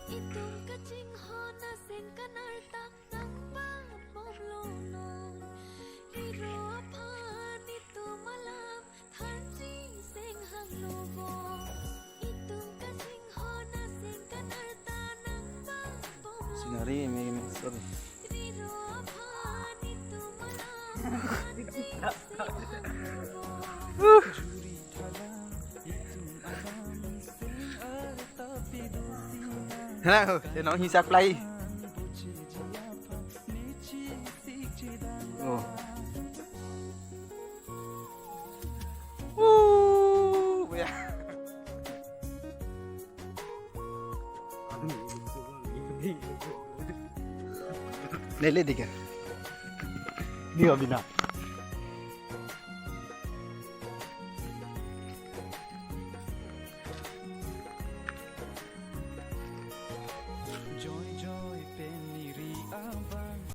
Itong kaching ho na sing kanarta ng pamomlonon. Riro apan ito malam thanji sing hanglobo. Itong kaching ho na sing kanarta ng pamomlonon. Sinari, may sorry. Riro apan ito malam thanji sing hanglobo. Hello, dia nak hisap play. Oh. Ya. Lele dia. Dia bina.